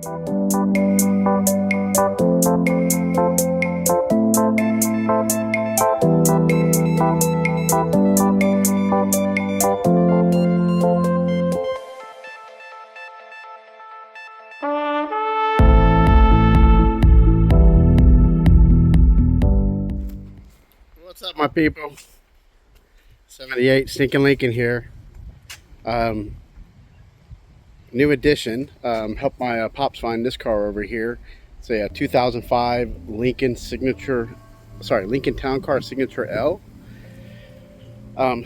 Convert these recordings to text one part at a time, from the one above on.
What's up, my people? 78 Stinking Lincoln here. New addition. Helped my pops find this car over here. It's a 2005 Lincoln Town Car Signature L.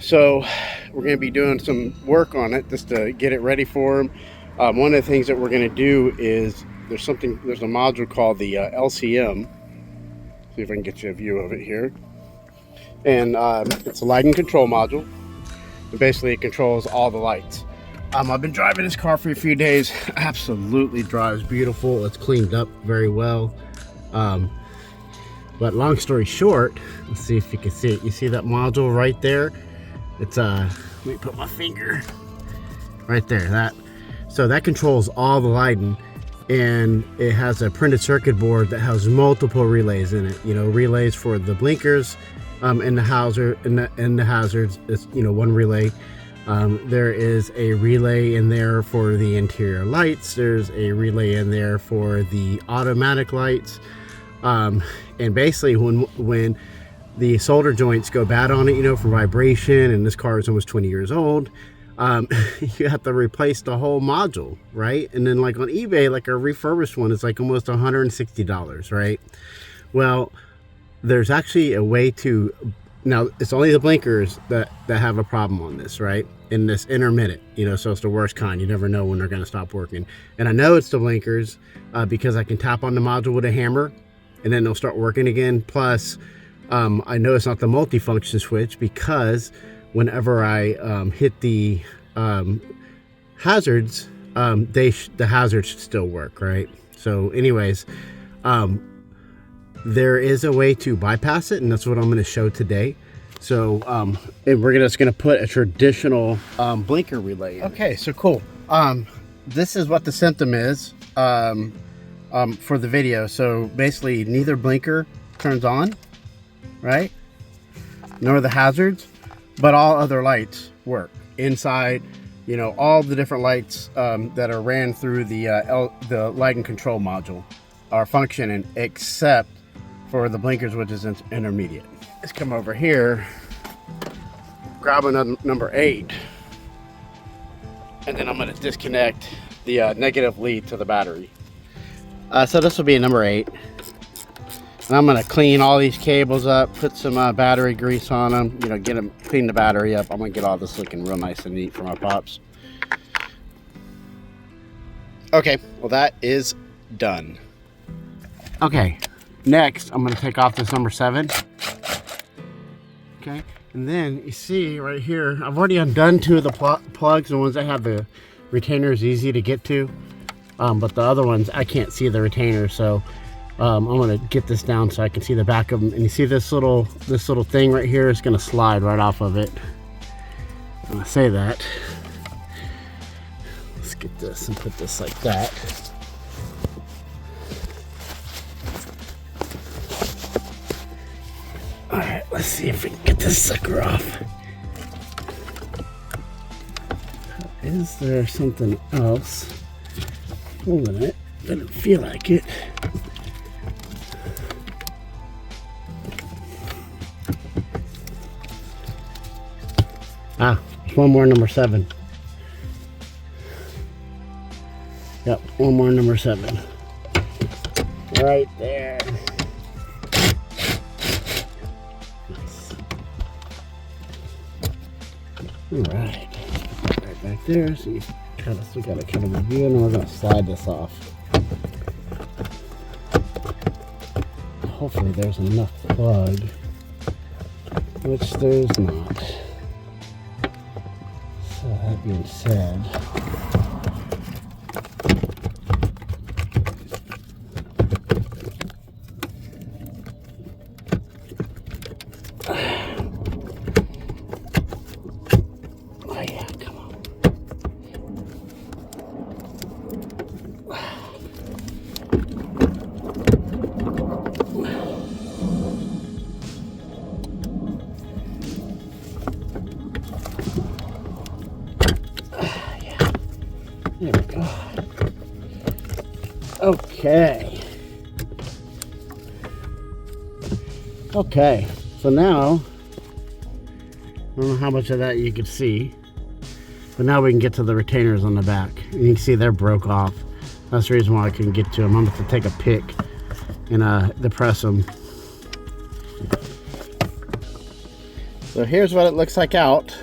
So we're going to be doing some work on it just to get it ready for him. One of the things that we're going to do is there's a module called the LCM. See if I can get you a view of it here. And it's a lighting control module. And basically it controls all the lights. I've been driving this car for a few days. Absolutely drives beautiful. It's cleaned up very well. But long story short, let's see if you can see it. You see that module right there? It's let me put my finger right there. So that controls all the lighting, and it has a printed circuit board that has multiple relays in it. You know, relays for the blinkers, and the hazards is, you know, one relay. There is a relay in there for the interior lights. There's a relay in there for the automatic lights. And basically when the solder joints go bad on it, you know, for vibration, and this car is almost 20 years old, you have to replace the whole module, right? And then like on eBay, like a refurbished one is like almost $160, right? Well, there's actually a way to, now it's only the blinkers that have a problem on this, right? In this intermittent, you know, so it's the worst kind. You never know when they're going to stop working. And I know it's the blinkers because I can tap on the module with a hammer and then they'll start working again. Plus, I know it's not the multifunction switch because whenever I hit the hazards, the hazards should still work, right? So anyways, there is a way to bypass it, and that's what I'm going to show today. So and we're just going to put a traditional blinker relay in. Okay, so cool. This is what the symptom is for the video. So basically neither blinker turns on, right, nor the hazards, but all other lights work inside. You know, all the different lights that are ran through the lighting control module are functioning, except for the blinkers, which is intermediate. Let's come over here, grab another number 8, and then I'm going to disconnect the negative lead to the battery. So this will be a number 8, and I'm going to clean all these cables up, put some battery grease on them, you know, clean the battery up. I'm going to get all this looking real nice and neat for my pops. Okay, well that is done. Okay. Next, I'm going to take off this number 7. Okay, and then you see right here, I've already undone 2 of the plugs, the ones that have the retainers easy to get to, but the other ones I can't see the retainer. So I'm going to get this down so I can see the back of them. And you see this little thing right here is going to slide right off of it. When I say that, let's get this and put this like that. Alright, let's see if we can get this sucker off. Is there something else holding it? Doesn't feel like it. Ah, there's one more number 7. Yep, one more number 7. Right there. All right, right back there. So you still got to kind of review, and we're going to slide this off. Hopefully there's enough plug, which there's not. So that being said, Okay. Okay, so now, I don't know how much of that you can see, but now we can get to the retainers on the back. You can see they're broke off. That's the reason why I couldn't get to them. I'm going to take a pick and depress them. So here's what it looks like out.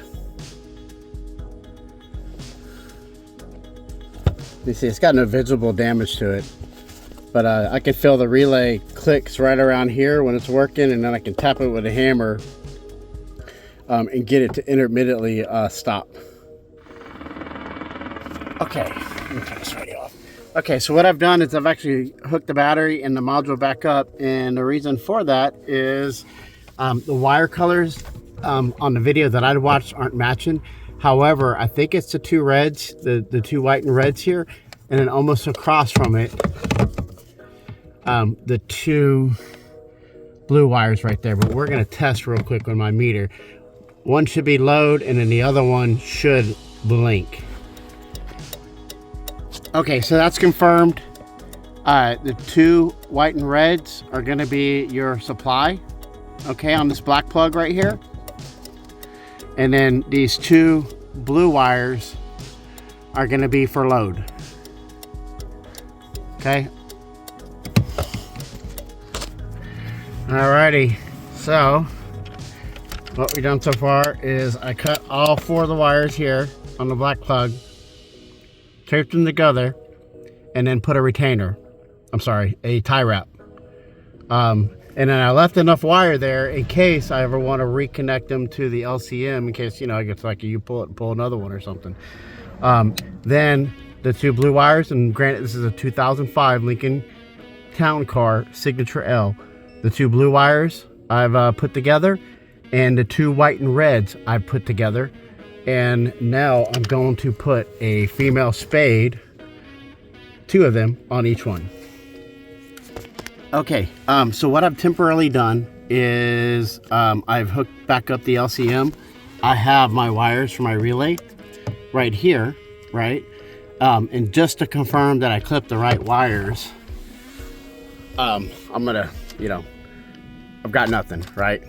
You see, it's got no visible damage to it. But I can feel the relay clicks right around here when it's working, and then I can tap it with a hammer and get it to intermittently stop. Okay, let me turn this radio off. Okay, so what I've done is I've actually hooked the battery and the module back up, and the reason for that is the wire colors on the video that I watched aren't matching. However, I think it's the two reds, the two white and reds here, and then almost across from it, the two blue wires right there. But we're going to test real quick with my meter. One should be low, and then the other one should blink. Okay, so that's confirmed. The two white and reds are going to be your supply, okay, on this black plug right here. And then these two blue wires are going to be for load. Okay. Alrighty, so what we've done so far is I cut all four of the wires here on the black plug, taped them together, and then put a retainer. I'm sorry, a tie wrap. And then I left enough wire there in case I ever want to reconnect them to the LCM, in case, you know, it gets like you pull it and pull another one or something. Then the two blue wires, and granted this is a 2005 Lincoln Town Car Signature L. The two blue wires I've put together, and the two white and reds I've put together. And now I'm going to put a female spade, two of them on each one. Okay, so what I've temporarily done is I've hooked back up the LCM. I have my wires for my relay right here, right? And just to confirm that I clipped the right wires, I'm gonna, you know, I've got nothing, right?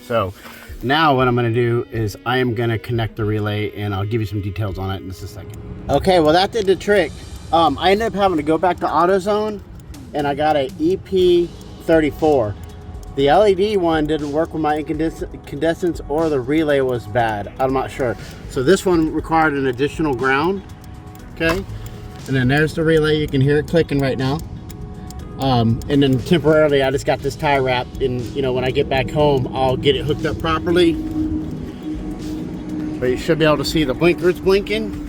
So now what I'm gonna do is I am gonna connect the relay, and I'll give you some details on it in just a second. Okay, well that did the trick. I ended up having to go back to AutoZone, and I got a EP34. The LED one didn't work with my incandescents, or the relay was bad. I'm not sure. So this one required an additional ground, okay? And then there's the relay. You can hear it clicking right now. And then temporarily I just got this tie wrap, and you know, when I get back home I'll get it hooked up properly. But you should be able to see the blinkers blinking.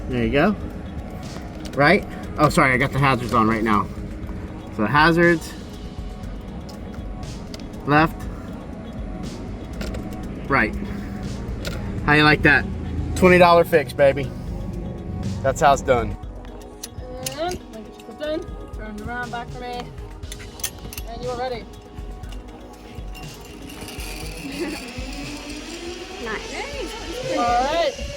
There you go. Right? Oh, sorry, I got the hazards on right now. So hazards, left, right. How you like that? $20 fix, baby. That's how it's done. And get you flipped in, turn around back for me, and you are ready. Nice. All right.